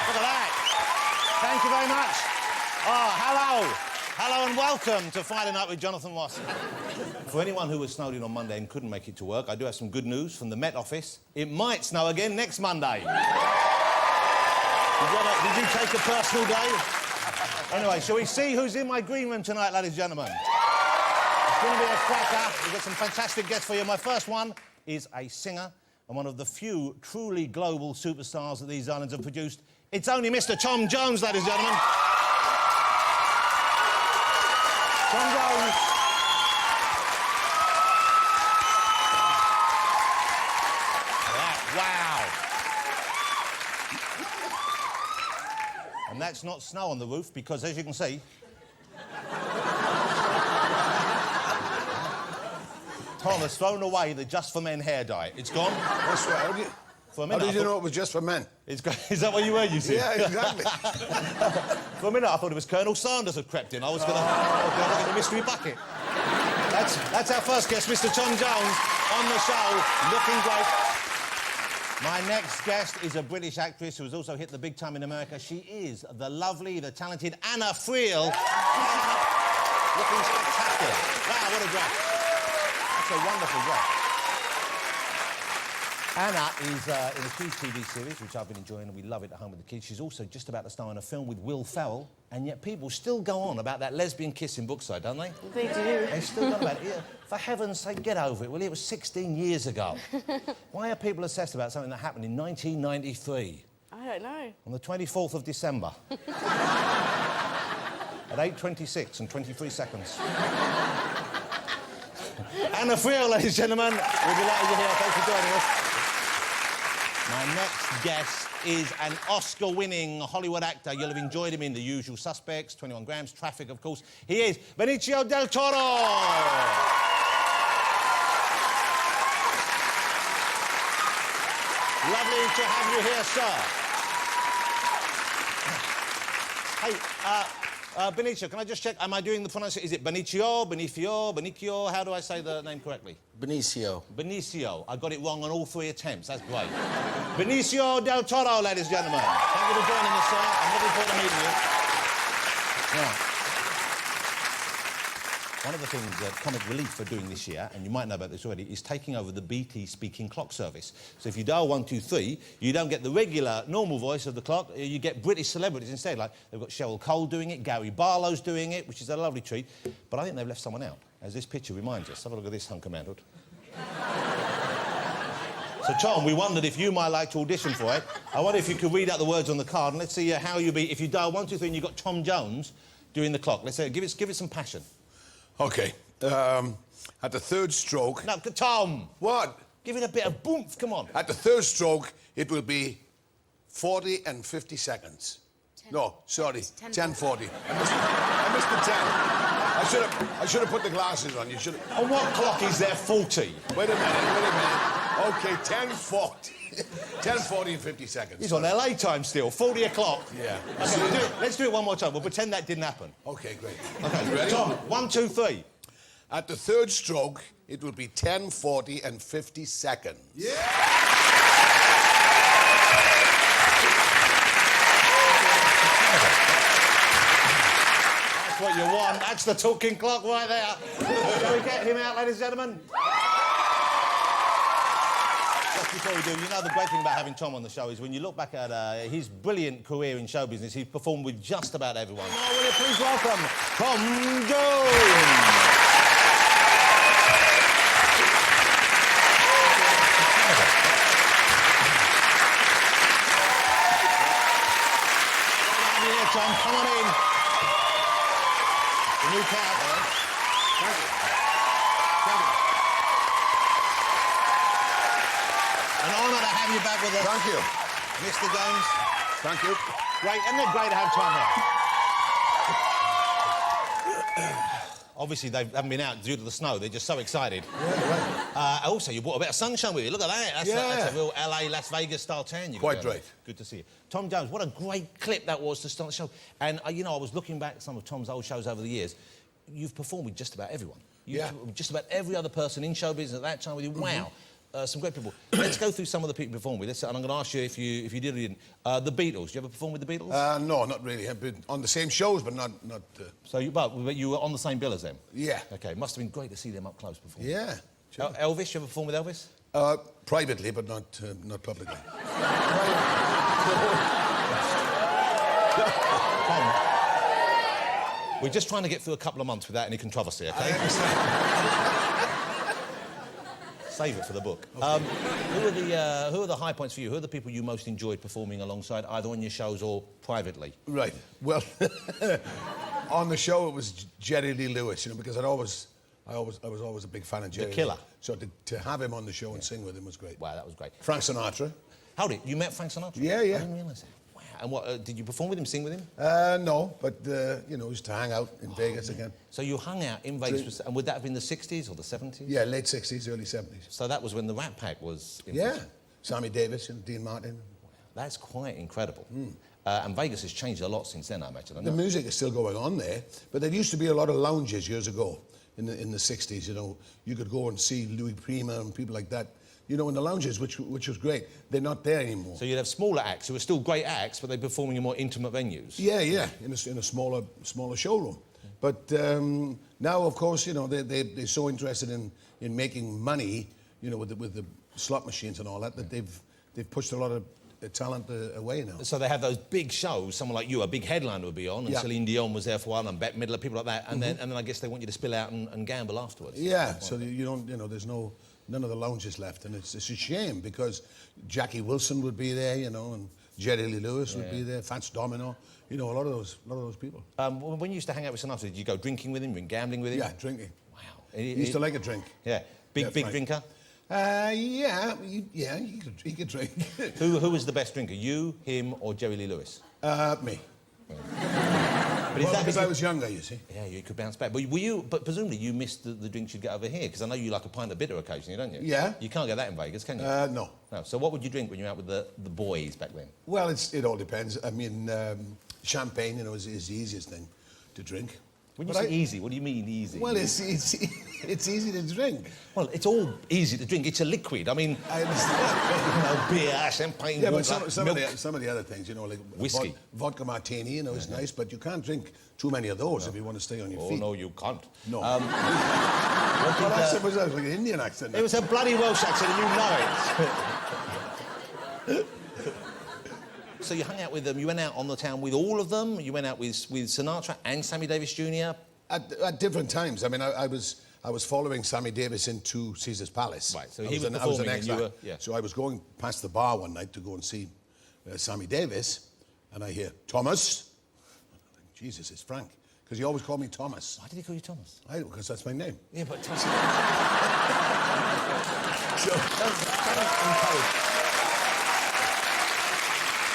Look at that. Thank you very much. Oh, hello. Hello and welcome to Friday Night with Jonathan Ross. For anyone who was snowed in on Monday and couldn't make it to work, I do have some good news from the Met Office. It might snow again next Monday. Did you take a personal day? Anyway, shall we see who's in my green room tonight, ladies and gentlemen? It's going to be a cracker. We've got some fantastic guests for you. My first one is a singer and one of the few truly global superstars that these islands have produced. It's only Mr. Tom Jones, ladies and gentlemen. Tom Jones. Wow. And that's not snow on the roof because, as you can see, Tom has thrown away the Just for Men hair dye. It's gone. That's right. For a minute, how did you know it was just for men? Is that what you were using? Yeah, exactly. For a minute, I thought it was Colonel Sanders had crept in. I was going to look at the mystery bucket. That's our first guest, Mr. Tom Jones, on the show, looking great. My next guest is a British actress who has also hit the big time in America. She is the lovely, the talented Anna Friel. Looking spectacular. Wow, what a dress. That's a wonderful dress. Anna is in a huge TV series, which I've been enjoying, and we love it at home with the kids. She's also just about to star in a film with Will Ferrell, and yet people still go on about that lesbian kiss in Brookside, don't they? They do. They still go on about it. Yeah, for heaven's sake, get over it, will you? It was 16 years ago. Why are people obsessed about something that happened in 1993? I don't know. On the 24th of December. At 8:26 and 23 seconds. Anna Friel, ladies and gentlemen. We'll be delighted you're here. Thanks for joining us. My next guest is an Oscar-winning Hollywood actor. You'll have enjoyed him in The Usual Suspects, 21 Grams, Traffic, of course. He is Benicio del Toro. Lovely to have you here, sir. Hey, Benicio, can I just check? Am I doing the pronunciation? Is it Benicio, Benicio? How do I say the name correctly? Benicio. Benicio. I got it wrong on all 3 attempts. That's great. Benicio del Toro, ladies and gentlemen. Thank you for joining us, sir. I'm looking forward to meeting you. Now, one of the things that Comic Relief are doing this year, and you might know about this already, is taking over the BT speaking clock service. So if you dial 123, you don't get the regular, normal voice of the clock, you get British celebrities instead. Like, they've got Cheryl Cole doing it, Gary Barlow's doing it, which is a lovely treat. But I think they've left someone out, as this picture reminds us. Have a look at this hunk of manhood. So, Tom, we wondered if you might like to audition for it. I wonder if you could read out the words on the card, and let's see how you'll be. If you dial 123 and you've got Tom Jones doing the clock, let's say, give it some passion. OK. At the third stroke... No, Tom! What? Give it a bit of boomph, come on. At the third stroke, it will be 40 and 50 seconds. 10. No, sorry, 10:40. I missed the 10. I should have put the glasses on. You should have... On what clock is there 40? Wait a minute. OK, 10:40. 10:40 and 50 seconds. He's on LA time still, 40 o'clock. Yeah. OK, let's do it one more time. We'll pretend that didn't happen. OK, great. OK, you ready? Tom, 1, 2, 3. At the third stroke, it will be 10:40 and 50 seconds. Yeah! That's what you want. That's the talking clock right there. Shall we get him out, ladies and gentlemen? Just before we do, you know the great thing about having Tom on the show is when you look back at his brilliant career in show business, he's performed with just about everyone. Oh, will you please welcome Tom Jones? Tom, come on in. The new cat. Thank you. An honour to have you back with us. Thank you. Mr. Jones. Thank you. Great, isn't it great to have Tom here? Obviously, they haven't been out due to the snow. They're just so excited. Yeah, right. Also, you brought a bit of sunshine with you. Look at that. That's a real LA, Las Vegas style tan. Quite right. Good to see you. Tom Jones, what a great clip that was to start the show. And, you know, I was looking back at some of Tom's old shows over the years. You've performed with just about everyone. Just about every other person in show business at that time with you. Wow. some great people. Let's go through some of the people you performed with. And I'm going to ask you if you did or didn't. The Beatles. Did you ever perform with the Beatles? No, not really. I've been on the same shows, but not. So but you were on the same bill as them? Yeah. Okay, must have been great to see them up close before. Yeah. Sure. Elvis, you ever perform with Elvis? Privately, but not publicly. Tom, we're just trying to get through a couple of months without any controversy, okay? Save it for the book. Okay. Who are the high points for you? Who are the people you most enjoyed performing alongside, either on your shows or privately? Right. Well, on the show it was Jerry Lee Lewis, you know, because I was always a big fan of Jerry. The killer. So to have him on the show and sing with him was great. Wow, that was great. Frank Sinatra. Howdy, you met Frank Sinatra? Yeah, yeah. I didn't realise that. Wow. And what, did you perform with him, sing with him? No, but, you know, used to hang out in Vegas again. So you hung out in Vegas, and would that have been the 60s or the 70s? Yeah, late 60s, early 70s. So that was when the Rat Pack was... Yeah. Sammy Davis and Dean Martin. Wow, that's quite incredible. And Vegas has changed a lot since then, I imagine. The music is still going on there, but there used to be a lot of lounges years ago in the 60s, you know. You could go and see Louis Prima and people like that, you know, in the lounges, which was great. They're not there anymore. So you'd have smaller acts who are still great acts, but they're performing in more intimate venues? Yeah, yeah, in a smaller showroom. But now, of course, you know, they're so interested in making money, you know, with the slot machines and all that, that they've pushed a lot of talent away now. So they have those big shows, someone like you, a big headliner would be on, and Celine Dion was there for a while, and Bette Midler, people like that, and then I guess they want you to spill out and gamble afterwards. Yeah, so you don't, you know, there's none of the lounges left, and it's a shame because Jackie Wilson would be there, you know, and Jerry Lee Lewis would be there, Fats Domino, you know, a lot of those people. When you used to hang out with Sinatra, did you go drinking with him, and gambling with him? Yeah, drinking. Wow. He used to like a drink. Yeah, big drinker. Yeah, he could drink. Who was the best drinker, you, him, or Jerry Lee Lewis? Me. But Well, because I was younger, you see. Yeah, you could bounce back. But presumably you missed the drinks you'd get over here, because I know you like a pint of bitter occasionally, don't you? Yeah. You can't get that in Vegas, can you? No. No. So what would you drink when you're out with the boys back then? Well, it all depends. I mean, champagne, you know, is the easiest thing to drink. When you say easy, what do you mean easy? Well, it's easy to drink. Well, it's all easy to drink. It's a liquid. I mean, I understand. you know, beer, champagne, Yeah, water, but some of the other things, you know, like whiskey, vodka martini, you know, is nice, but you can't drink too many of those if you want to stay on your feet. Oh no, you can't. No. What accent was that? Like an Indian accent. It was a bloody Welsh accent, and you know it. So you hung out with them. You went out on the town with all of them. You went out with Sinatra and Sammy Davis Jr. At different times. I mean, I was following Sammy Davis into Caesar's Palace. Right. So I he was an performing, and extra. you were. Yeah. So I was going past the bar one night to go and see Sammy Davis, and I hear Thomas. Jesus, it's Frank, because he always called me Thomas. Why did he call you Thomas? Because that's my name. Yeah, but Thomas.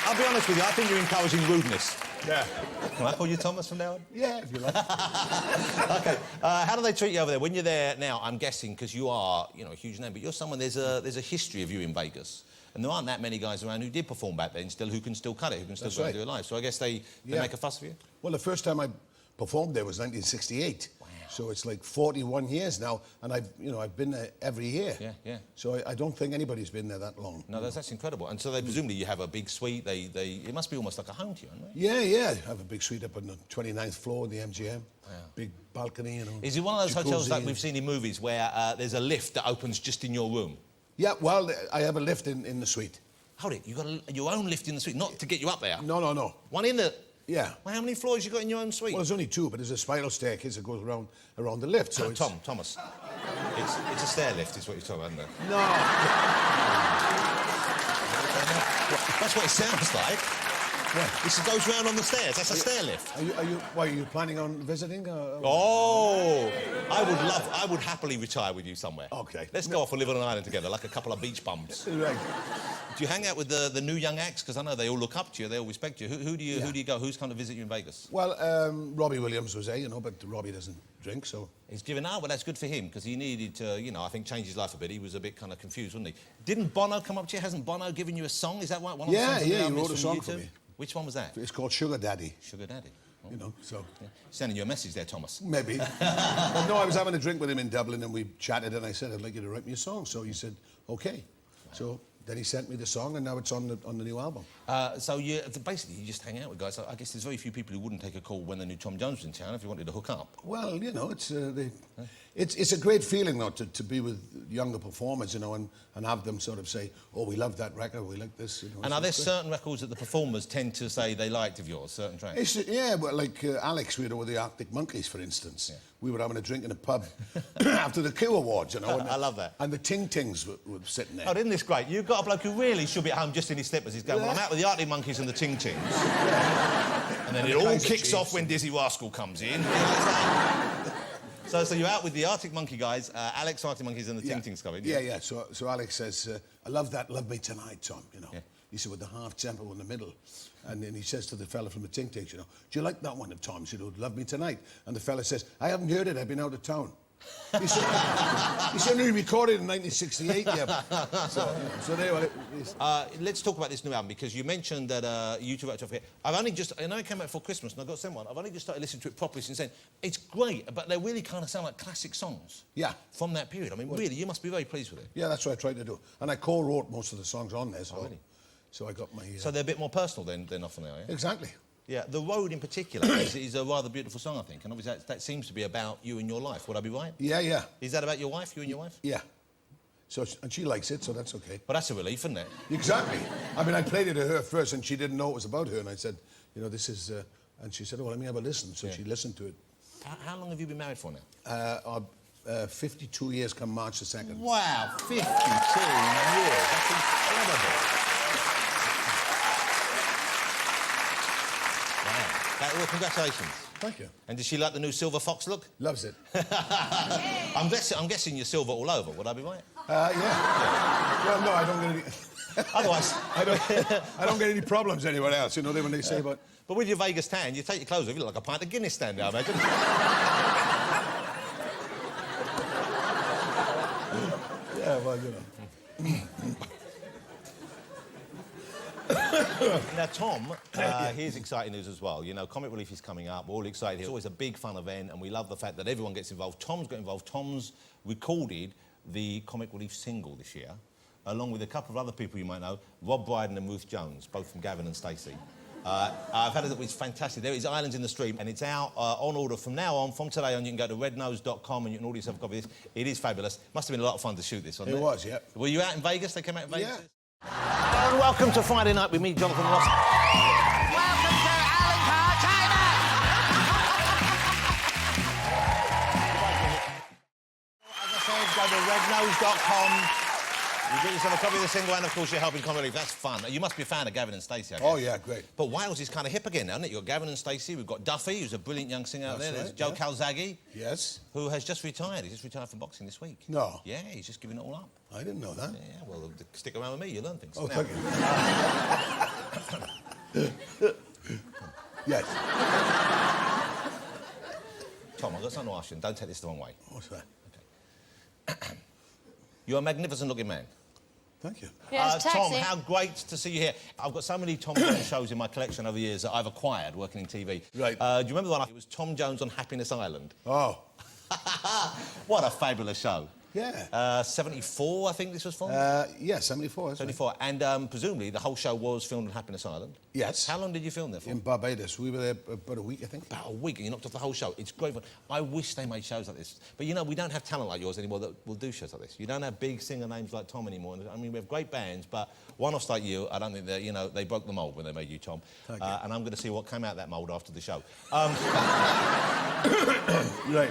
I'll be honest with you. I think you're encouraging rudeness. Yeah. Can I call you Thomas from now on? Yeah, if you like. Okay. How do they treat you over there when you're there now? I'm guessing because you are, you know, a huge name, but you're someone. There's a history of you in Vegas, and there aren't that many guys around who did perform back then still who can still cut it, who can still go and do it live. So I guess they make a fuss of you. Well, the first time I performed there was 1968. Wow. So it's like 41 years now, and I've been there every year. Yeah, yeah. So I don't think anybody's been there that long. No, that's incredible. And so they presumably you have a big suite. It must be almost like a home to you, isn't it? Yeah, yeah. I have a big suite up on the 29th floor of the MGM. Wow. Big balcony, you know. Is it one of those hotels like we've seen in movies where there's a lift that opens just in your room? Yeah, well, I have a lift in the suite. Hold it, you got your own lift in the suite, not to get you up there? No. One in the... Yeah. Well, how many floors you got in your own suite? Well, there's only two, but there's a spiral staircase that goes around the lift. So Thomas, it's a stair lift, is what you're talking about, isn't it? No. That's what it sounds like. Yeah. This goes round on the stairs. That's a stair lift. Are you planning on visiting? Oh, I would happily retire with you somewhere. Okay. Let's go off and live on an island together, like a couple of beach bums. Right. Do you hang out with the new young acts? Because I know they all look up to you, they all respect you. Who do you go? Who's come to visit you in Vegas? Well, Robbie Williams was there, you know, but Robbie doesn't drink, so... He's given out, but that's good for him, because he needed to, you know, I think change his life a bit. He was a bit kind of confused, wasn't he? Didn't Bono come up to you? Hasn't Bono given you a song? Is that right? One of the songs he wrote a song for me. Which one was that? It's called Sugar Daddy. Sugar Daddy. Oh. You know, so... Yeah. Sending you a message there, Thomas. Maybe. But no, I was having a drink with him in Dublin and we chatted and I said, I'd like you to write me a song. So he said, okay. So then he sent me the song, and now it's on the new album. So basically you just hang out with guys. I guess there's very few people who wouldn't take a call when they knew Tom Jones was in town if you wanted to hook up. Well, you know, it's a great feeling, though, to be with younger performers, you know, and have them sort of say, oh, we love that record, we like this. You know, and are there certain records that the performers tend to say they liked of yours, certain tracks? Yeah, well, like Alex, we had with the Arctic Monkeys, for instance. Yeah. We were having a drink in a pub after the Q Awards, you know. And I love that. And the Ting Tings were sitting there. Oh, isn't this great? You've got a bloke who really should be at home just in his slippers. He's going, well, I'm out with the Arctic Monkeys and the Ting Tings. And then it all kicks off when Dizzy Rascal comes in. So you're out with the Arctic Monkey guys, Alex, Arctic Monkeys and the Ting Tings coming. Yeah. So Alex says, I love that, Love Me Tonight, Tom, you know. Yeah. He said, with the half tempo in the middle. And then he says to the fella from the Ting Tings, you know, do you like that one of Tom? He said, oh, Love Me Tonight. And the fella says, I haven't heard it, I've been out of town. He said he recorded in 1968, yeah. So there you are. Let's talk about this new album, because you mentioned that you two wrote off here. I know it came out for Christmas and I got sent one. I've only just started listening to it properly since then. It's great, but they really kind of sound like classic songs. Yeah. From that period. I mean, really, you must be very pleased with it. Yeah, that's what I tried to do. And I co-wrote most of the songs on there, so... Oh, really? So I got my... So they're a bit more personal than often they are, yeah? Exactly. Yeah, The Road in particular is a rather beautiful song, I think, and obviously that seems to be about you and your life. Would I be right? Yeah. Is that about your wife, you and your wife? Yeah. So, and she likes it, so that's okay. But that's a relief, isn't it? Exactly. I mean, I played it to her first, and she didn't know it was about her, and I said, you know, this is... and she said, oh, let me have a listen. So she listened to it. How long have you been married for now? 52 years come March the 2nd. Wow, 52 years. That's incredible. Well, congratulations. Thank you. And does she like the new silver fox look? Loves it. I'm guessing you're silver all over. Would I be right? Yeah. Well, no, I don't get any... Otherwise... I don't get any problems anywhere else, you know, when they say about... But with your Vegas tan, you take your clothes off, you look like a pint of Guinness stand there, I imagine. Yeah, well, you know... Now, Tom, here's exciting news as well. You know, Comic Relief is coming up. We're all excited. It's always a big, fun event, and we love the fact that everyone gets involved. Tom's got involved. Tom's recorded the Comic Relief single this year, along with a couple of other people you might know, Rob Brydon and Ruth Jones, both from Gavin and Stacey. I've had it. It's fantastic. There is Islands in the Stream, and it's out on order from now on. From today on, you can go to rednose.com and you can order yourself a copy of this. It is fabulous. Must have been a lot of fun to shoot this, wasn't it? It was, yeah. Were you out in Vegas? They came out in Vegas? Yeah. Hello and welcome to Friday Night with me, Jonathan Ross. Welcome to Alan Carr, China! As I said, go to rednose.com. You get yourself a copy of the single, and of course you're helping Comic Relief. That's fun. You must be a fan of Gavin and Stacey, I guess. Oh, yeah, great. But Wales is kind of hip again now, isn't it? You've got Gavin and Stacey, we've got Duffy, who's a brilliant young singer out there. That's There's right, Joe Calzaghe. Yes. Who has just retired. He's just retired from boxing this week. No. Yeah, he's just giving it all up. I didn't know that. Yeah, well, stick around with me, you learn things. Oh, now, thank you. Yes. Tom, I've got something to ask you, and don't take this the wrong way. What's that? Okay. You're a magnificent-looking man. Thank you. Yes, taxi. Tom, how great to see you here. I've got so many Tom Jones shows in my collection over the years that I've acquired working in TV. Right. Do you remember the one? It was Tom Jones on Happiness Island. Oh. What a fabulous show. Yeah. 74, I think this was from? Yeah, 74. That's 74. Right. And presumably the whole show was filmed on Happiness Island. Yes. How long did you film there for? In Barbados. We were there about a week, I think. About a week, and you knocked off the whole show. It's great fun. I wish they made shows like this. But, you know, we don't have talent like yours anymore that will do shows like this. You don't have big singer names like Tom anymore. I mean, we have great bands, but one-offs like you, I don't think that, you know, they broke the mould when they made you, Tom. Thank you. And I'm going to see what came out of that mould after the show. Right. Ladies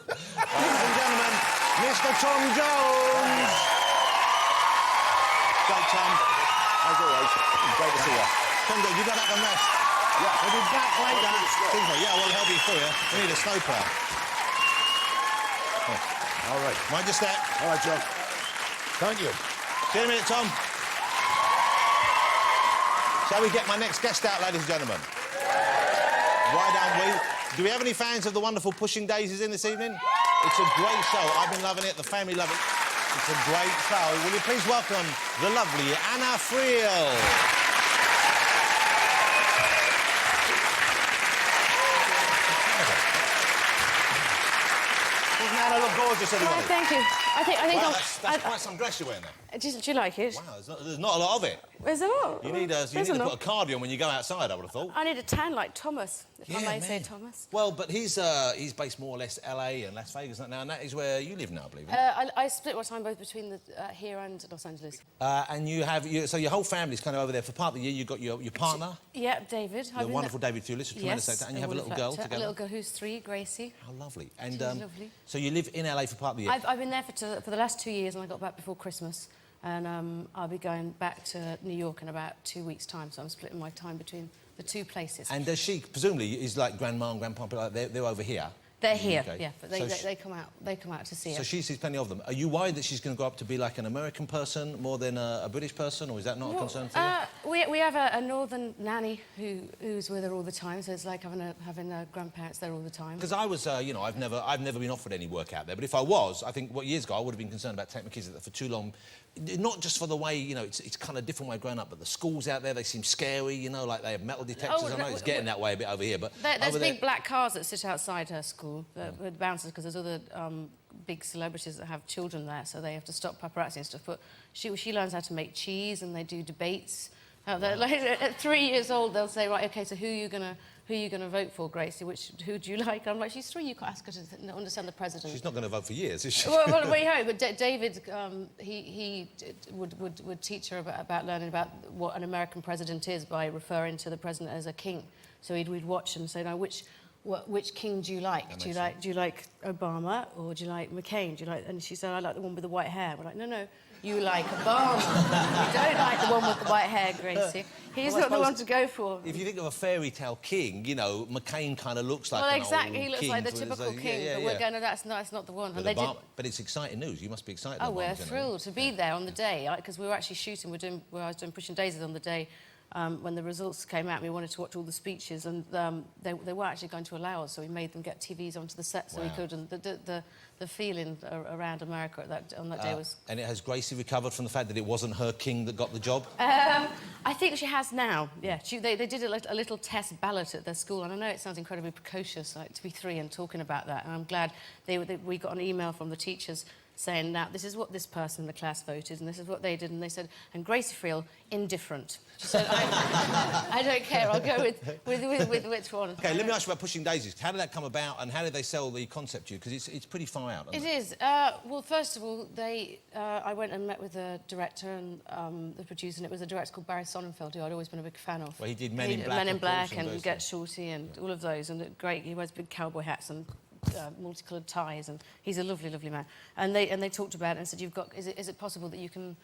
and gentlemen, Mr. Tom Jones. Great, Tom. As always, great to see you. Tom Jones, you got back on rest? Yeah. We'll be back later. Yeah, we'll help you through, yeah? We need a snowplow. Oh. All right. Mind your step. All right, Joe. Thank you. See you in a minute, Tom. Shall we get my next guest out, ladies and gentlemen? Why don't we? Do we have any fans of the wonderful Pushing Daisies in this evening? It's a great show. I've been loving it. The family love it. It's a great show. Will you please welcome the lovely Anna Friel? Doesn't Anna look gorgeous, everybody? Thank you. I think Wow, that's quite some dress you're wearing there. do you like it? Wow, there's not a lot of it. Is there not? You need to put a cardigan when you go outside, I would have thought. I need a tan like Thomas, if I Yeah, may say man. Thomas. Well, but he's based more or less LA and Las Vegas now, and that is where you live now, I believe. I split my time both between here and Los Angeles. And so your whole family's kind of over there for part of the year. You've got your partner, Yeah, David. the wonderful David Thewlis, a tremendous actor, and you have a little girl together. A little girl who's 3, Gracie. How lovely. And She's lovely. So you live in LA for part of the year. I've been there for the last 2 years, and I got back before Christmas. And I'll be going back to New York in about 2 weeks' time, so I'm splitting my time between the two places. And does she, presumably, is like grandma and grandpa, like they're over here? They're here, Okay. yeah, but they come out. They come out to see her. So she sees plenty of them. Are you worried that she's going to grow up to be like an American person more than a British person, or is that not a concern for you? We have a northern nanny who's with her all the time, so it's like having grandparents there all the time. Because I was, I've never been offered any work out there. But if I was, I think years ago I would have been concerned about taking my kids there for too long. Not just for the way, it's kind of a different way growing up, but the schools out there, they seem scary, like they have metal detectors. I know it's getting that way a bit over here, but there's big black cars that sit outside her school with bouncers, because there's other big celebrities that have children there, so they have to stop paparazzi and stuff. But she learns how to make cheese, and they do debates. Like, at 3 years old, they'll say, right, OK, so who are you going to vote for, Gracie? Who do you like? I'm like, she's 3, you can't ask her to understand the president. She's not going to vote for years, is she? well, we hope. But David, he would teach her about learning about what an American president is by referring to the president as a king. So we'd watch and say, now, which king do you like? Do you like Obama, or do you like McCain? Do you like? And she said, I like the one with the white hair. We're like, no. You like Obama. You don't like the one with the white hair, Gracie. He's not the one to go for. If you think of a fairy tale king, McCain kind of looks like an exactly. old He looks king like the typical king. Yeah, but we're going, no, that's not the one. But, but it's exciting news. You must be excited. Oh, we're thrilled to be there on the day, because we were actually shooting. I was doing Pushing Daisies on the day when the results came out. We wanted to watch all the speeches, and they were actually going to allow us, so we made them get TVs onto the set so we could. And the feeling around America on that day was... And has Gracie recovered from the fact that it wasn't her king that got the job? I think she has now, yeah. They did a little test ballot at their school, and I know it sounds incredibly precocious, like, to be 3 and talking about that, and I'm glad we got an email from the teachers saying, now, this is what this person in the class voted, and this is what they did, and they said, and Gracie Friel, indifferent. She said, I don't care, I'll go with which one. OK, let me ask you about Pushing Daisies. How did that come about, and how did they sell the concept to you? Because it's pretty far out, isn't it? It is. Well, first of all, I went and met with the director and the producer, and it was a director called Barry Sonnenfeld, who I'd always been a big fan of. Well, he did Men in Black, Men in Black and and Get Shorty and all of those, and great. He wears big cowboy hats and multicoloured ties, and he's a lovely, lovely man. And they talked about it and said, is it possible that you can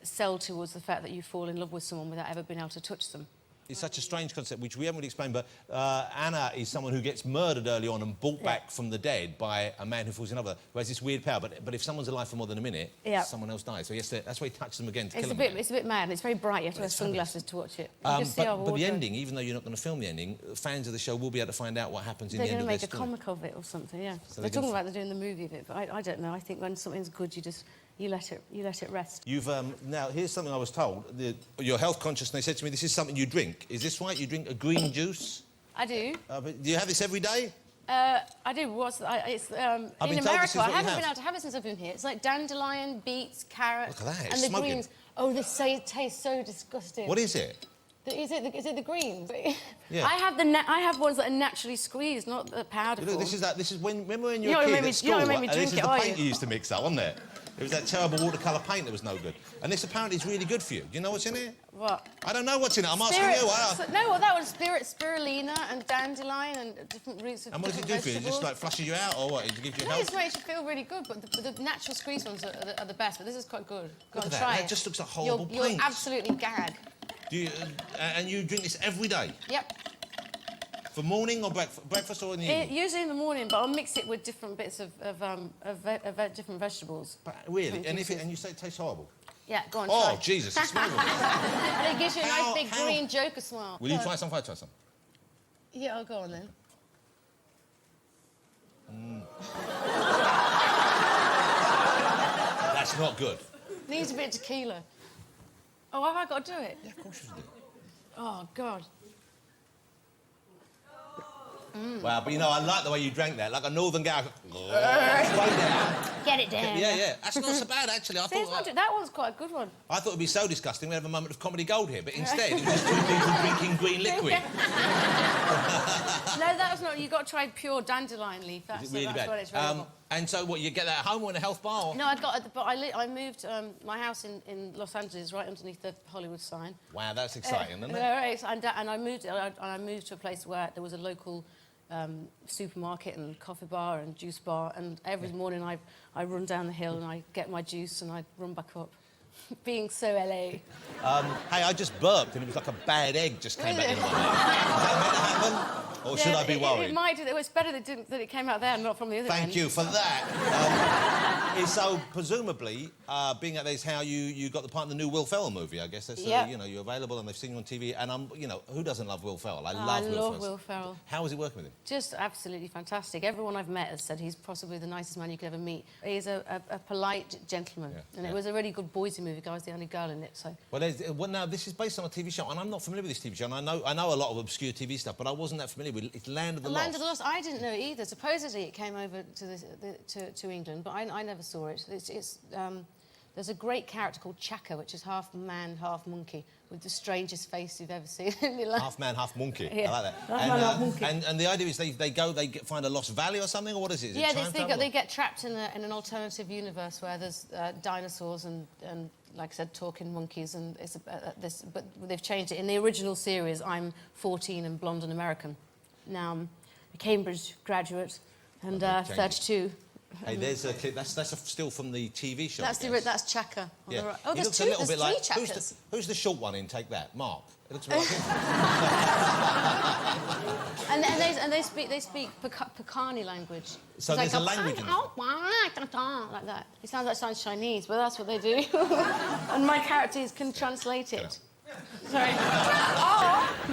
sell towards the fact that you fall in love with someone without ever being able to touch them? It's such a strange concept, which we haven't really explained, but Anna is someone who gets murdered early on and brought back from the dead by a man who falls in love with her, who has this weird power. But if someone's alive for more than a minute, someone else dies. So that's why he touches them again to kill them again. It's a bit mad. It's very bright. You have to wear sunglasses to watch it. But the ending, even though you're not going to film the ending, fans of the show will be able to find out what happens in the end of the story. They're going to make a comic of it or something, yeah. So they're talking about doing the movie of it, but I don't know. I think when something's good, you let it rest. You've now here's something I was told. You're health conscious, and they said to me, "This is something you drink. Is this right? You drink a green juice?" I do. But do you have this every day? I do. It's in America. I haven't been able to have it since I've been here. It's like dandelion, beets, carrot, Look at that, and it's the smoking. greens. Oh, this tastes so disgusting. What is it? Is it the greens? Yeah. I have ones that are naturally squeezed, not the powder. Look, this is when. Remember when you were a kid at school? Made me drink this is it, the paint you used to mix up, wasn't it? It was that terrible watercolour paint that was no good. And this apparently is really good for you. Do you know what's in it? What? I don't know what's in it. I'm asking you. That was spirulina and dandelion and different roots of. And what does it do for you? It just like flushes you out, or what? It gives you health? It makes you feel really good, but the natural squeeze ones are the best. But this is quite good. Go Look on, at try that. it. That just looks like horrible paint. You'll absolutely gag. Do you, and you drink this every day? Yep. For morning or breakfast or in the evening? Usually in the morning, but I'll mix it with different bits of different vegetables. But really? And you say it tastes horrible? Yeah, go on, try. Oh, Jesus, it smells. And it gives you a nice big green Joker smile. Will you try some? Try some. Yeah, I'll go on then. That's not good. Needs a bit of tequila. Oh, have I got to do it? Yeah, of course you do. Oh, God. Wow, but I like the way you drank that, like a northern guy. Straight down. Get it down. Yeah. That's not so bad, actually. I thought that one's quite a good one. I thought it'd be so disgusting we'd have a moment of comedy gold here, but instead it was just 2 people drinking green liquid. No, that was not. You got to try pure dandelion leaf. That's Is it really bad? What it's very and so, what, you get that at home or in a health bar? Or? No, I moved my house in Los Angeles, right underneath the Hollywood sign. Wow, that's exciting, isn't it? Right, and I moved to a place where there was a local supermarket and coffee bar and juice bar, and every morning I run down the hill and I get my juice and I run back up. Being so LA. Hey, I just burped and it was like a bad egg just came back into my mouth. Is that meant to happen? Or should I be worried? It might. It was better that it came out there and not from the other end. Thank you for that. So, presumably, being at this, how you got the part in the new Will Ferrell movie, I guess. That's, you know, you're available and they've seen you on TV. And you know, who doesn't love Will Ferrell? I love Will Ferrell. How was it working with him? Just absolutely fantastic. Everyone I've met has said he's possibly the nicest man you could ever meet. He's a polite gentleman. And it was a really good Boise movie. I was the only girl in it, so... Well, now, this is based on a TV show, and I'm not familiar with this TV show, and I know a lot of obscure TV stuff, but I wasn't that familiar with it. It's Land of the Lost. Land of the Lost, I didn't know it either. Supposedly it came over to England, but I never saw it. There's a great character called Chaka, which is half man, half monkey, with the strangest face you've ever seen in your life. Half man, half monkey. Yeah. I like that. Half man, half monkey. And the idea is they find a lost valley or something, or what is it? Is it they get trapped in an alternative universe where there's dinosaurs and like I said, talking monkeys, and it's but they've changed it. In the original series, I'm 14 and blonde and American. Now I'm a Cambridge graduate and 32. Hey, there's a clip. That's still from the TV show. That's Chaka. Yeah. Right. Oh, there's two. A little There's bit like Chakas. who's the short one in Take That? Mark. It looks a bit like him. and they speak Pakani language. So there's a language in it. Like that. It sounds Chinese, but that's what they do. And my characters can translate it. Sorry.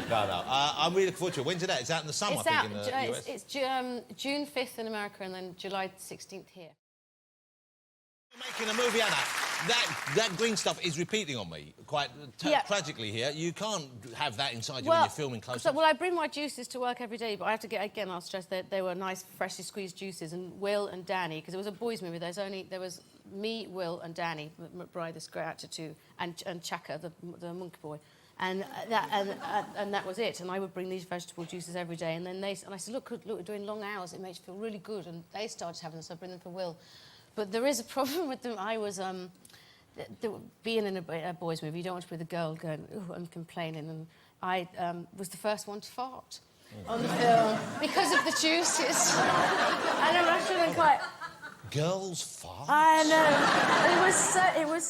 No. I'm really looking forward to it. When's it out? It's out in the summer, I think, in the US. It's June 5th in America and then July 16th here. You're making a movie, Anna. That green stuff is repeating on me quite tragically here. You can't have that inside you when you're filming close up. Well, I bring my juices to work every day, but I have to get, again, I'll stress that they were nice, freshly squeezed juices, and Will and Danny, because it was a boys' movie, there was me, Will and Danny, McBride, this great actor too, and Chaka, the monkey boy. And that was it. And I would bring these vegetable juices every day. And then I said, look, we're doing long hours. It makes you feel really good. And they started having them, so I bring them for Will. But there is a problem with them. I was being in a boys' movie. You don't want to be the girl going, "Ooh, I'm complaining." And I was the first one to fart on the film because of the juices. And I'm not feeling quite. Girls fart. I know.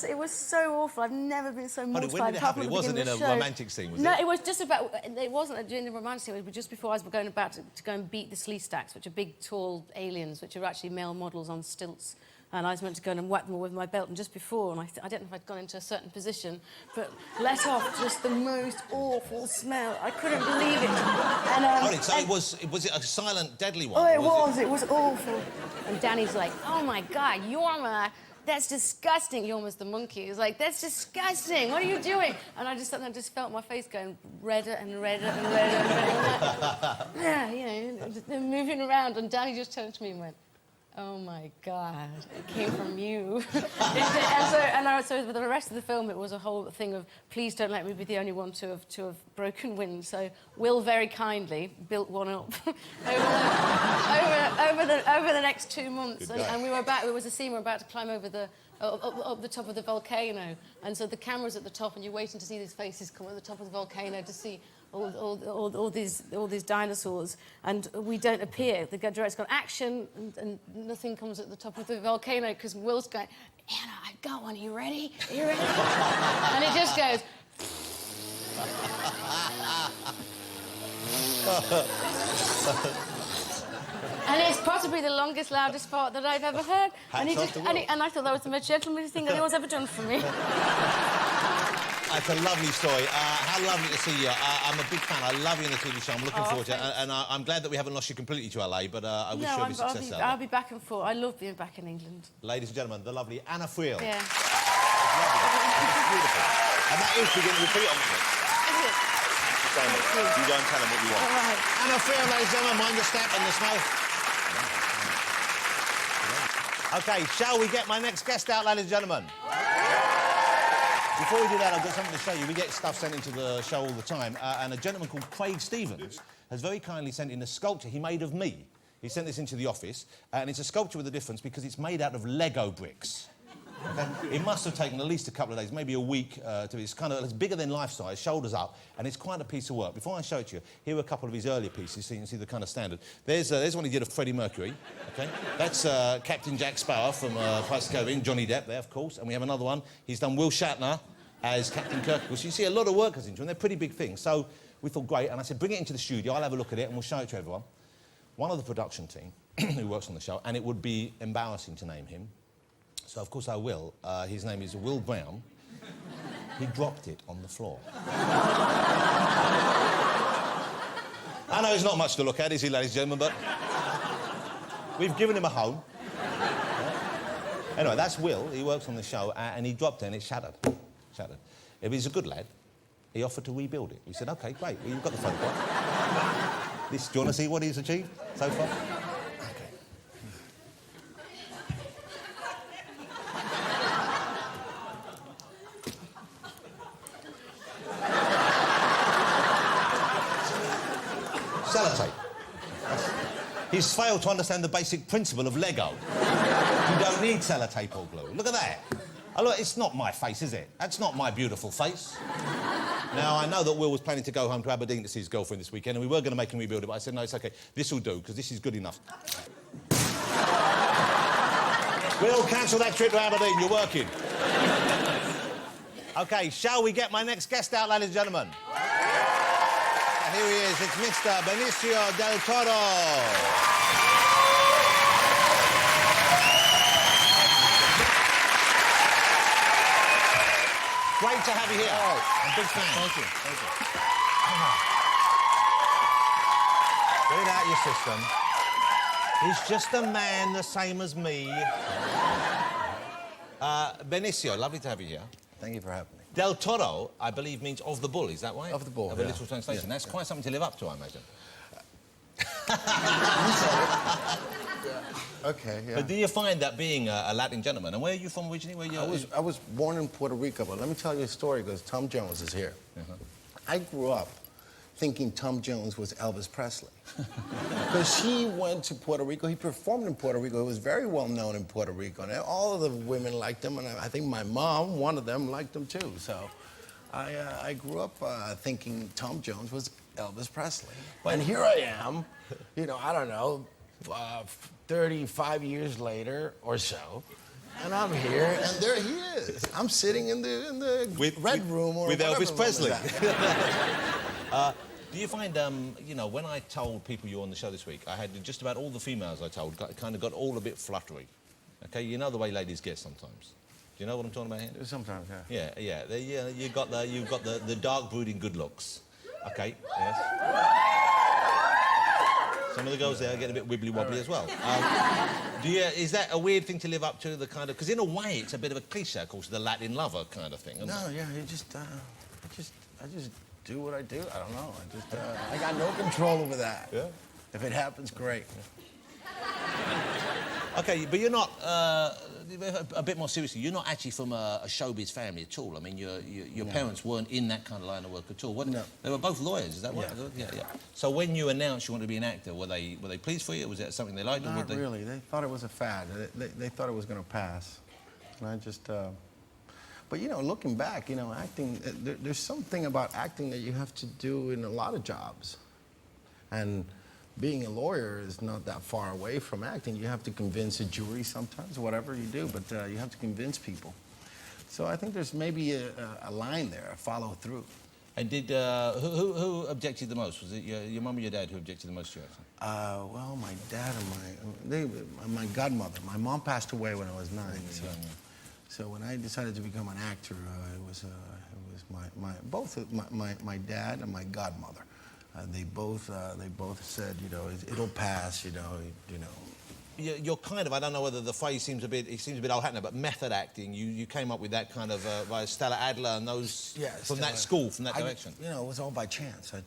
It was so awful. I've never been so mortified. When did it happen? It wasn't in a romantic scene, was it? No, it was just about. It wasn't during the romantic scene. It was just before I was about to go and beat the Sleestaks, which are big, tall aliens, which are actually male models on stilts. And I was meant to go and whack them with my belt, and just before, and I don't know if I'd gone into a certain position, but let off just the most awful smell. I couldn't believe it. And, so was it a silent, deadly one? Oh, it was awful. And Danny's like, "Oh my God, Yorma, that's disgusting." Yorma's the monkey. He's like, "That's disgusting. What are you doing?" And I just felt my face going redder and redder and redder and redder. Yeah, you know, they're moving around, and Danny just turned to me and went, "Oh my God, it came from you." So for the rest of the film, it was a whole thing of, please don't let me be the only one to have broken wind. So Will very kindly built one up over the next 2 months, and we were about. It was a scene we were about to climb over up the top of the volcano, and so the camera's at the top, and you're waiting to see these faces come at the top of the volcano to see all these dinosaurs, and we don't appear. The director's gone action, and nothing comes at the top of the volcano because Will's going, "Anna, I've got one. Are you ready? Are you ready?" And it just goes. And it's possibly the longest, loudest fart that I've ever heard. And I thought that was the most gentlemanly thing anyone's ever done for me. That's a lovely story. How lovely to see you. I'm a big fan. I love you in the TV show. I'm looking forward to it. And I'm glad that we haven't lost you completely to LA, but I wish you every success out. I'll be back and forth. I love being back in England. Ladies and gentlemen, the lovely Anna Friel. Yeah. It's beautiful. And that is beginning to repeat on it. Is it? You go and tell them what you want. All right. Anna Friel, ladies and gentlemen, mind the step and the smell. OK, shall we get my next guest out, ladies and gentlemen? Before we do that, I've got something to show you. We get stuff sent into the show all the time, and a gentleman called Craig Stevens has very kindly sent in a sculpture he made of me. He sent this into the office, and it's a sculpture with a difference because it's made out of Lego bricks. Okay? It must have taken at least a couple of days, maybe a week to... It's kind of... It's bigger than life size, shoulders up, and it's quite a piece of work. Before I show it to you, here are a couple of his earlier pieces so you can see the kind of standard. There's one he did of Freddie Mercury, OK? That's Captain Jack Sparrow from Pirates of the Caribbean, Johnny Depp there, of course, and we have another one. He's done Will Shatner as Captain Kirk. So you see a lot of work goes into them. They're pretty big things. So we thought, great, and I said, bring it into the studio, I'll have a look at it, and we'll show it to everyone. One of the production team who works on the show, and it would be embarrassing to name him, so of course I will. His name is Will Brown. He dropped it on the floor. I know he's not much to look at, is he, ladies and gentlemen, but we've given him a home. Anyway, that's Will. He works on the show, and he dropped it and it shattered. Shattered. If he's a good lad, he offered to rebuild it. We said, OK, great, well, you've got the photograph. Do you want to see what he's achieved so far? Sellotape. He's failed to understand the basic principle of Lego. You don't need sellotape or glue. Look at that. Oh, look, it's not my face, is it? That's not my beautiful face. Now, I know that Will was planning to go home to Aberdeen to see his girlfriend this weekend, and we were going to make him rebuild it, but I said, no, it's OK. This will do, because this is good enough. Will, cancel that trip to Aberdeen. You're working. OK, shall we get my next guest out, ladies and gentlemen? Here he is, it's Mr. Benicio del Toro. Great to have you here. I'm a big fan. Thank you. Get it out your system. He's just a man the same as me. Benicio, lovely to have you here. Thank you for having me. Del Toro, I believe, means of the bull, is that right? Of the bull, Of a literal translation. Yeah. That's quite something to live up to, I imagine. Okay, yeah. But do you find that being a Latin gentleman, and where are you from originally? Where I was born in Puerto Rico, but let me tell you a story, because Tom Jones is here. I grew up thinking Tom Jones was Elvis Presley. Because he went to Puerto Rico, he performed in Puerto Rico, he was very well known in Puerto Rico, and all of the women liked him, and I think my mom, one of them, liked him too. So I grew up thinking Tom Jones was Elvis Presley. And here I am, you know, I don't know, 35 years later or so, and I'm here, and there he is. I'm sitting in the red room or with Elvis Presley. Do you find, you know, when I told people you were on the show this week, I had just about all the females I told kind of got all a bit fluttery. OK, you know the way ladies get sometimes. Do you know what I'm talking about here? Sometimes, yeah. Yeah. You've got the dark brooding good looks. OK, yes. Some of the girls there get a bit wibbly wobbly as well. Is that a weird thing to live up to? The kind of, because in a way it's a bit of a cliche, of course, the Latin lover kind of thing. Isn't it? Yeah. I just do what I do. I don't know. I got no control over that. Yeah. If it happens, great. OK, but you're not, a bit more seriously, you're not actually from a showbiz family at all. I mean, your parents weren't in that kind of line of work at all. No. They were both lawyers, is that right? Yeah. So when you announced you wanted to be an actor, were they pleased for you? Was that something they liked? Not really. They thought it was a fad. They thought it was going to pass. And I just... But, you know, looking back, you know, acting, there's something about acting that you have to do in a lot of jobs. And being a lawyer is not that far away from acting. You have to convince a jury sometimes, whatever you do, but you have to convince people. So I think there's maybe a line there, a follow through. And did, who objected the most? Was it your mum or your dad who objected the most to you? Well, my dad and my godmother. My mom passed away when I was 9. So when I decided to become an actor, it was both my dad and my godmother. They both said, you know, it'll pass, you know, you're kind of, I don't know whether the phrase seems a bit old hat now, but method acting. You came up with that kind of by Stella Adler and those from that school, from that direction. You know, it was all by chance. I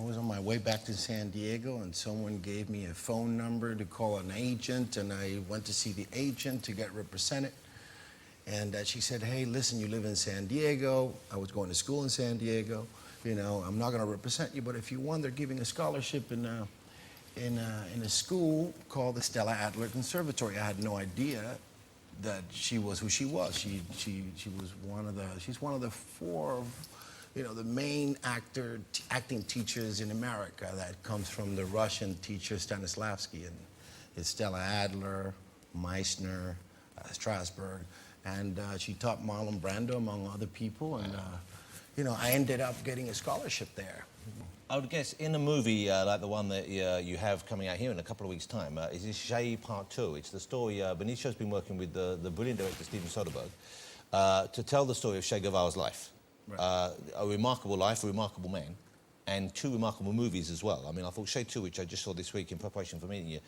was on my way back to San Diego, and someone gave me a phone number to call an agent, and I went to see the agent to get represented. And she said, "Hey, listen, you live in San Diego. I was going to school in San Diego. You know, I'm not going to represent you, but if you won, they're giving a scholarship in a school called the Stella Adler Conservatory." I had no idea that she was who she was. She was she's one of the four, you know, the main acting teachers in America that comes from the Russian teacher Stanislavski, and it's Stella Adler, Meissner, Strasberg, and she taught Marlon Brando among other people, and you know, I ended up getting a scholarship there. I would guess in a movie like the one that you have coming out here in a couple of weeks' time, is this Che Part 2? It's the story, Benicio's been working with the brilliant director Steven Soderbergh to tell the story of Che Guevara's life. Right. A remarkable life, a remarkable man, and two remarkable movies as well. I mean, I thought Che 2, which I just saw this week in preparation for meeting you,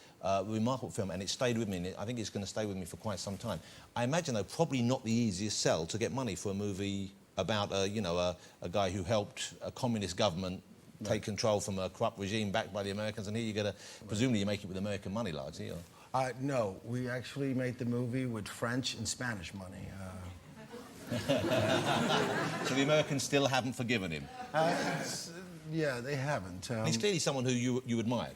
remarkable film, and it stayed with me, and I think it's going to stay with me for quite some time. I imagine, though, probably not the easiest sell to get money for a movie about, you know, a guy who helped a communist government take control from a corrupt regime backed by the Americans, and here you get a... Presumably you make it with American money largely, or... No, we actually made the movie with French and Spanish money. So the Americans still haven't forgiven him? Yeah, they haven't. He's clearly someone who you admired.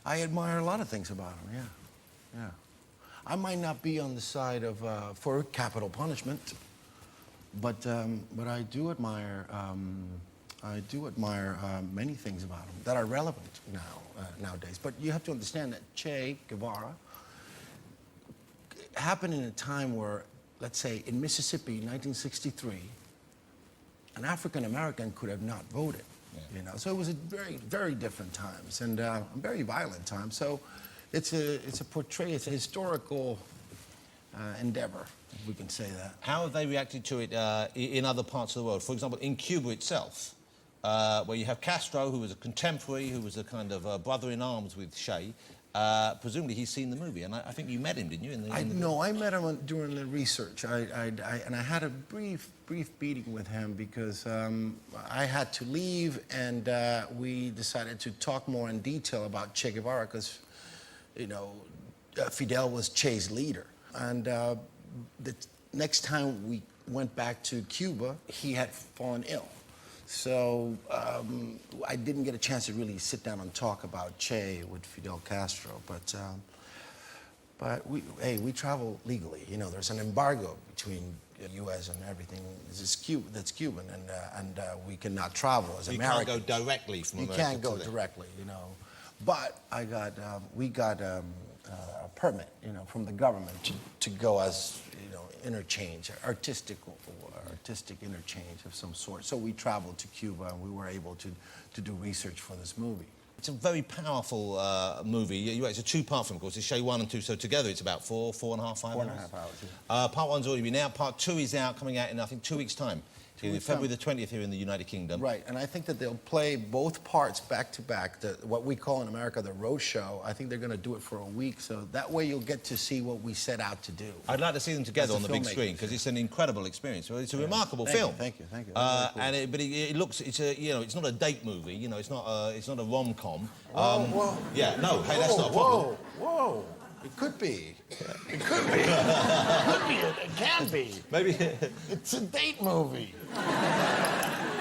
I admire a lot of things about him, yeah. I might not be on the side of for capital punishment, but I do admire many things about him that are relevant nowadays. But you have to understand that Che Guevara happened in a time where, let's say, in Mississippi, 1963, an African American could have not voted. Yeah. You know, so it was a very, very different times and very violent times. So it's a it's a historical endeavor, if we can say that. How have they reacted to it in other parts of the world? For example, in Cuba itself, where you have Castro, who was a contemporary, who was a kind of brother-in-arms with Che. Presumably he's seen the movie, and I think you met him, didn't you? No, I met him during the research. And I had a brief meeting with him because I had to leave, and we decided to talk more in detail about Che Guevara because, you know, Fidel was Che's leader. And the next time we went back to Cuba, he had fallen ill. So I didn't get a chance to really sit down and talk about Che with Fidel Castro. But we travel legally. You know, there's an embargo between the U.S. and everything. That's Cuban, and we cannot travel as Americans. You can't go directly from America. You can't go directly, you know. But we got a permit, you know, from the government to go as, you know, interchange, artistic interchange of some sort. So we traveled to Cuba, and we were able to do research for this movie. It's a very powerful movie. It's a two-part film, of course. It's Che 1 and 2, so together it's about 4.5 hours. 4.5 hours, yeah. Part 1's already been out. Part 2 is out, coming out in, I think, 2 weeks' time. February the 20th here in the United Kingdom. Right, and I think that they'll play both parts back to back, what we call in America the road show. I think they're going to do it for a week, so that way you'll get to see what we set out to do. I'd like to see them together on the big screen, because it's an incredible experience. Well, it's a remarkable film. Thank you. Really cool. But it looks, it's a, you know, it's not a date movie. You know, it's not a rom-com. Whoa. Yeah, no, hey, that's not a problem. Whoa. It could be. It could be. It can be. Maybe. It's a date movie.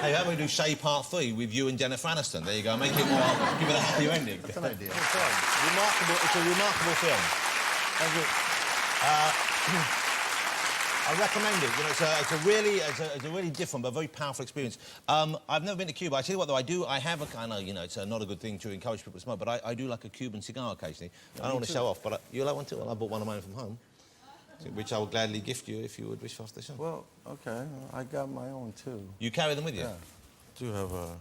Hey, how about we do Che Part 3 with you and Jennifer Aniston? There you go. Make it more, give it a happy ending. That's an idea. It's a remarkable film. Thank you. I recommend it. You know, it's a really different but very powerful experience. I've never been to Cuba. I tell you what, though, I know, you know, it's not a good thing to encourage people to smoke, but I do like a Cuban cigar occasionally. I don't want to show off, but you like one too? Well, I bought one of mine from home, which I will gladly gift you if you would wish after the show. Well, okay. I got my own, too. You carry them with you? Yeah. I do have a...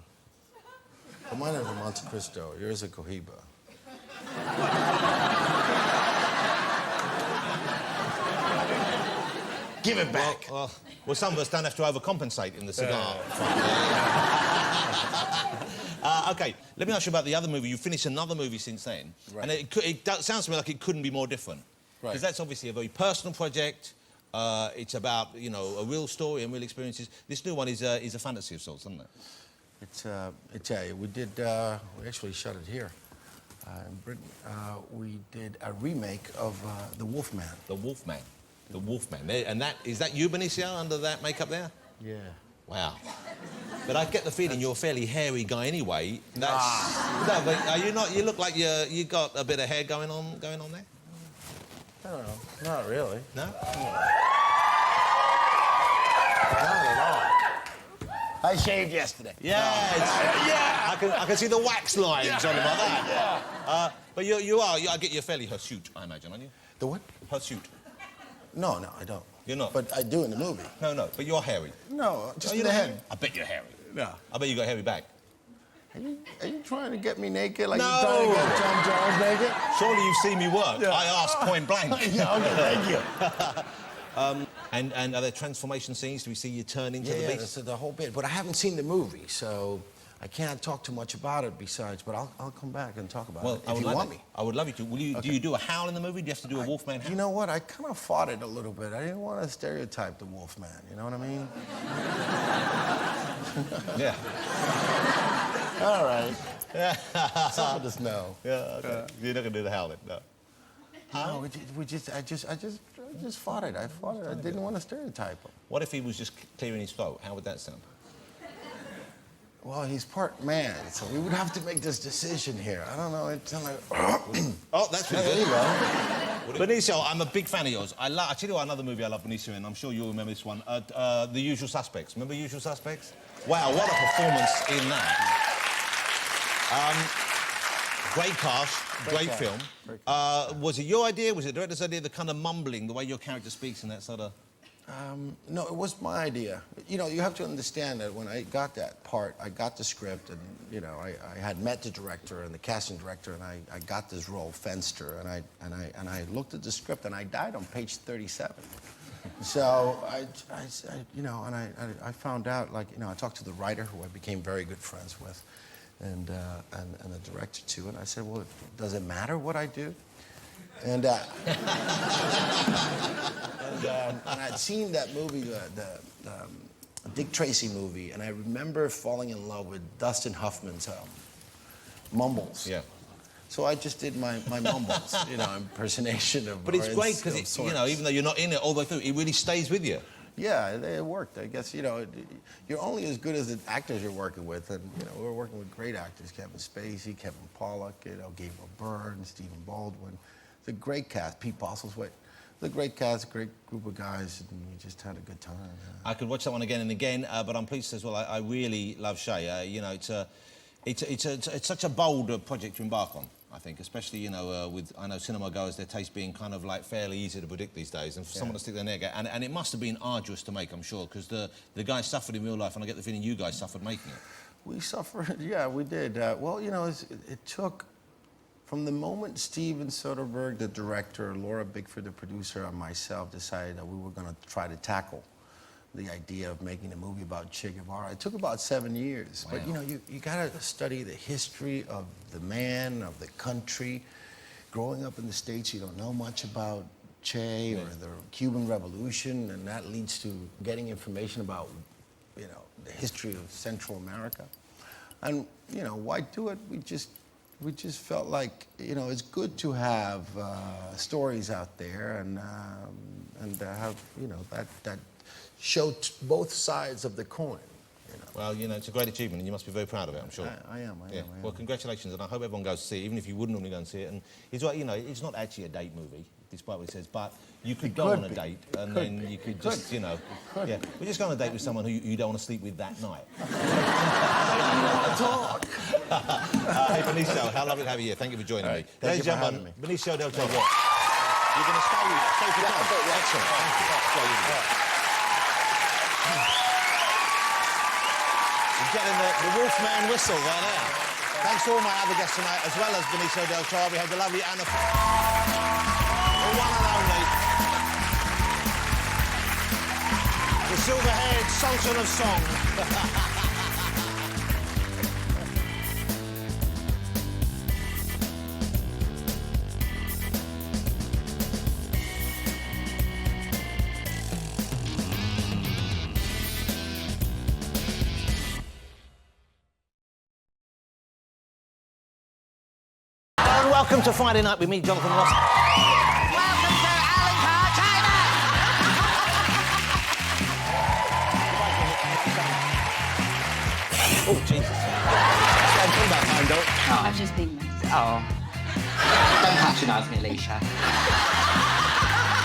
Well, mine is a Monte Cristo. Yours is a Cohiba. Give it back. Well, some of us don't have to overcompensate in the cigar. OK, let me ask you about the other movie. You finished another movie since then. Right. And it sounds to me like it couldn't be more different. Right. Because that's obviously a very personal project. It's about, you know, a real story and real experiences. This new one is a fantasy of sorts, isn't it? We actually shot it here in Britain. We did a remake of The Wolfman. The Wolfman. The Wolfman. And is that you, Benicio, under that makeup there? Yeah. Wow. But I get the feeling you're a fairly hairy guy anyway. No, but are you not? You look like you got a bit of hair going on there. I don't know. Not really. No? Not at all. I shaved yesterday. Yeah. I can see the wax lines on him like that. Yeah. But I get you're fairly hirsute, I imagine, aren't you? The what? Hirsute. No, I don't. You're not? But I do in the movie. No, but you're hairy. No, just Oh, in you're the not head. hairy? I bet you're hairy. No. I bet you got a hairy back. Are you trying to get me naked like No. you're trying to get Tom Jones naked? Surely you've seen me work. Yeah. I asked point blank. Yeah, okay, thank you. And are there transformation scenes? Do we see you turn into the Yeah, beast? that's the whole bit. But I haven't seen the movie, so I can't talk too much about it besides, but I'll come back and talk about it if you want me. I would love you to. Do you do a howl in the movie? Do you have to do a Wolfman howl? You know what? I kind of fought it a little bit. I didn't want to stereotype the Wolfman, you know what I mean? Yeah. All right. Some of us know. Yeah, okay. You're not going to do the howling, no. No, I just fought it. I fought it. I didn't want to stereotype him. What if he was just clearing his throat? How would that sound? Well, he's part man, so we would have to make this decision here. I don't know. It's like... Oh, that's pretty There good. you go. Benicio, I'm a big fan of yours. I tell you what, another movie I love Benicio in, I'm sure you'll remember this one, The Usual Suspects. Remember Usual Suspects? Wow, what a performance in that. Great cast, great film. Was it your idea? Was it the director's idea, the kind of mumbling, the way your character speaks and that sort of... No, it was my idea. You know, you have to understand that when I got that part, I got the script, and you know, I had met the director and the casting director, and I got this role, Fenster, and I looked at the script, and I died on page 37. So I found out, like, you know, I talked to the writer, who I became very good friends with, and the director too, and I said, well, does it matter what I do? And I'd seen that movie, the Dick Tracy movie, and I remember falling in love with Dustin Hoffman's mumbles. Yeah. So I just did my mumbles, you know, impersonation of. But it's great because, you know, even though you're not in it all the way through, it really stays with you. Yeah, it worked. I guess, you know, you're only as good as the actors you're working with, and you know, we're working with great actors: Kevin Spacey, Kevin Pollak, you know, Gabriel Byrne, Stephen Baldwin. It's a great cast. Pete Postlethwaite. It's a great cast, a great group of guys, and we just had a good time. I could watch that one again and again, but I'm pleased as well. I really love Che. You know, it's such a bold project to embark on. I think, especially, you know, with, I know, cinema goers, their taste being kind of like fairly easy to predict these days, and for someone to stick their neck out, and it must have been arduous to make, I'm sure, because the guys suffered in real life, and I get the feeling you guys suffered making it. We suffered, yeah, we did. Well, you know, it took, from the moment Steven Soderbergh, the director, Laura Bickford, the producer, and myself decided that we were going to try to tackle the idea of making a movie about Che Guevara. It took about 7 years. Wow. But, you know, you got to study the history of the man, of the country. Growing up in the States, you don't know much about Che or the Cuban Revolution, and that leads to getting information about, you know, the history of Central America. And, you know, why do it? We just felt like, you know, it's good to have stories out there and have, you know, that show both sides of the coin. You know. Well, you know, it's a great achievement, and you must be very proud of it, I'm sure. I am. Well, congratulations, and I hope everyone goes to see it, even if you wouldn't normally go and see it. And it's right, you know, it's not actually a date movie, despite what it says, but you could go on a date, and then you could just, you know, yeah. We're just going on a date with someone who you don't want to sleep with that night. Talk. Hey, Benicio, how lovely to have you here. Thank you for joining me. Thank you for Ladies and having gentlemen, Benicio del Toro. You're going to stay for time? Excellent. Thank you. You're getting the Wolfman whistle right there. Thanks to all my other guests tonight, as well as Benicio del Toro. We have the lovely Anna Friel, the one and only, the silver-haired Sultan of Song. Welcome to Friday Night with me, Jonathan Ross. Welcome to Alan Carr, China! Oh, Jesus. That's what I'm talking about, I've just been messed. Oh. Don't patronise me, Alicia.